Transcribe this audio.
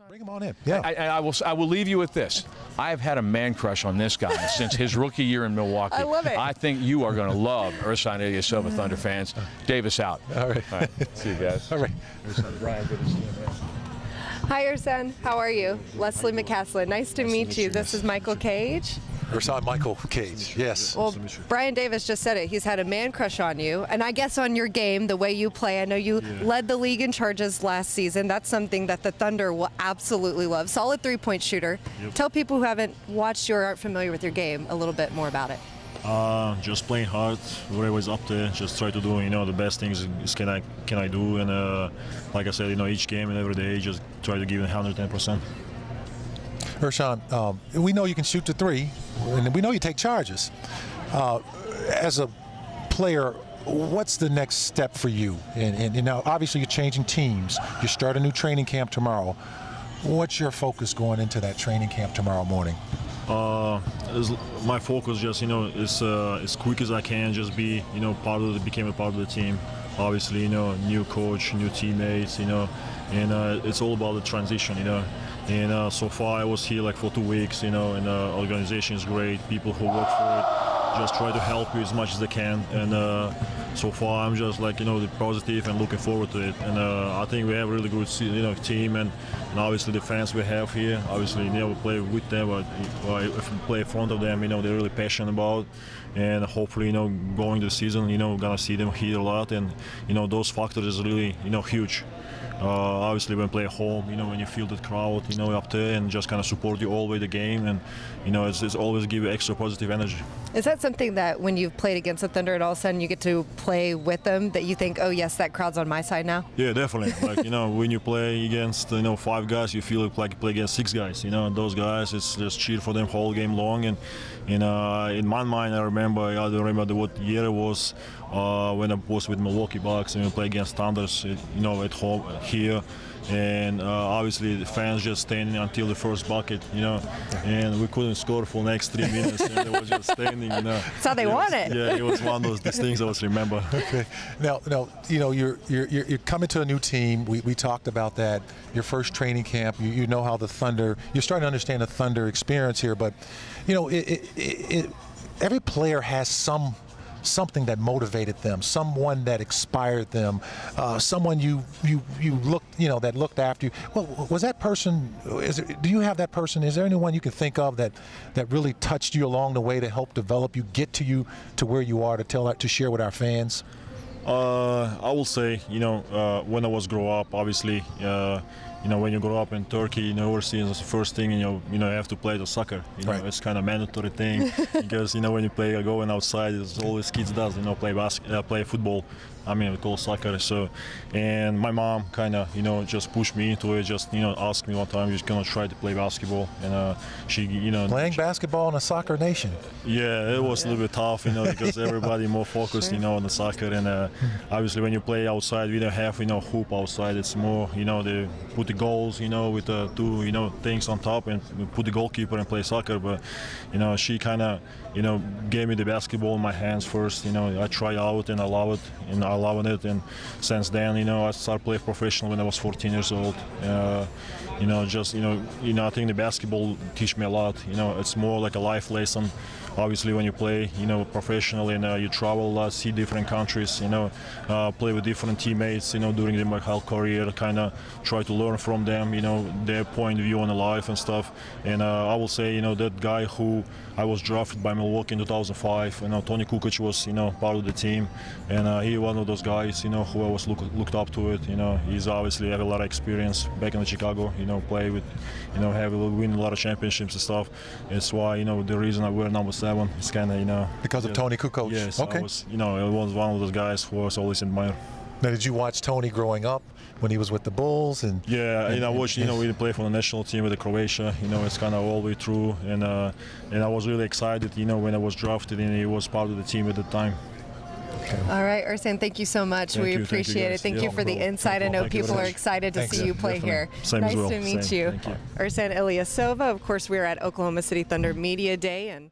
Bring him on in. Yeah. I will leave you with this. I have had a man crush on this guy since his rookie year in Milwaukee. I love it. I think you are going to love Ersan Ilyasova, Thunder fans. Davis out. All right. See you guys. All right. Ersan, Brian, good to see you, man. Hi, Ersan. How are you? Leslie McCaslin. Nice to meet you. This is Michael Cage. Ersan Michael Cage, yes. Well, Brian Davis just said it. He's had a man crush on you, and I guess on your game, the way you play. I know you led the league in charges last season. That's something that the Thunder will absolutely love. Solid three-point shooter. Yep. Tell people who haven't watched you or aren't familiar with your game a little bit more about it. Just playing hard, whatever is up there. Just try to do, the best things can I do, and like I said, each game and every day, just try to give it 110%. Ersan, we know you can shoot the three, and we know you take charges. As a player, what's the next step for you? And now, obviously, you're changing teams. You start a new training camp tomorrow. What's your focus going into that training camp tomorrow morning? My focus just, is as quick as I can, just be, became a part of the team. Obviously, new coach, new teammates, and it's all about the transition, And so far I was here like for 2 weeks, and the organization is great. People who work for it just try to help you as much as they can. And so far I'm just like, the positive and looking forward to it. And I think we have a really good, team, and obviously the fans we have here. Obviously, we play with them, but if we play in front of them, they're really passionate about. And hopefully, going to the season, gonna see them here a lot. And those factors is really, huge. Obviously, when you play at home, when you feel the crowd, up there, and just kind of support you all the way the game, and it's always give you extra positive energy. Is that something that when you've played against the Thunder and all of a sudden you get to play with them, that you think, oh yes, that crowd's on my side now? Yeah, definitely. Like, when you play against 5 guys, you feel like you play against 6 guys. And those guys, it's just cheer for them whole game long. And in my mind, I don't remember what year it was when I was with Milwaukee Bucks and we play against Thunders, at home here. And obviously the fans just standing until the first bucket, and we couldn't score for the next 3 minutes, and they were just standing, That's how they want it. Yeah, it was one of those things I always remember. Okay. Now, you're coming to a new team. We talked about that. Your first training camp. You know how the Thunder. You're starting to understand the Thunder experience here, but every player has something that motivated them, someone that inspired them, someone you looked, that looked after you. Well, was that person? Do you have that person? Is there anyone you can think of that really touched you along the way to help develop you, get to where you are, to share with our fans? I will say, when I was grow up, obviously, when you grow up in Turkey, overseas, it's the first thing, you have to play the soccer. Right. It's kind of mandatory thing because, when you play going outside, it's always kids does, play football. We call soccer. So, and my mom kind of, just pushed me into it. Just, asked me one time, you're gonna try to play basketball, and she, playing basketball in a soccer nation. Yeah, it was a little bit tough, because everybody more focused, on the soccer, and obviously when you play outside, we don't have, hoop outside. It's more, they put the goals, with the 2, things on top, and put the goalkeeper and play soccer. But, she kind of, gave me the basketball in my hands first. I try out and I love it, and I love it. And since then, I started playing professional when I was 14 years old. I think the basketball teach me a lot. It's more like a life lesson. Obviously, when you play, professionally, and you travel a lot, see different countries, play with different teammates, during my whole career, kind of try to learn from them, their point of view on life and stuff. And I will say, that guy who I was drafted by Milwaukee in 2005, Tony Kukoc was, part of the team, and he one of those guys, who I was looked up to it. He's obviously have a lot of experience back in Chicago, play with, win a lot of championships and stuff. It's why, the reason I wear number 7 is kind of, because of Tony Kukoc. Yes, okay. I was, I was one of those guys who I was always admired. Now, did you watch Tony growing up when he was with the Bulls? And yeah, I watched. We play for the national team with the Croatia. It's kind of all the way through, and I was really excited. When I was drafted, and he was part of the team at the time. Okay. All right, Ersan, thank you so much. We appreciate it. Thank you for the insight. I know people are excited to see you play here. Same nice as well. to meet you. Thank you. Ersan Ilyasova. Of course, we're at Oklahoma City Thunder Media Day, and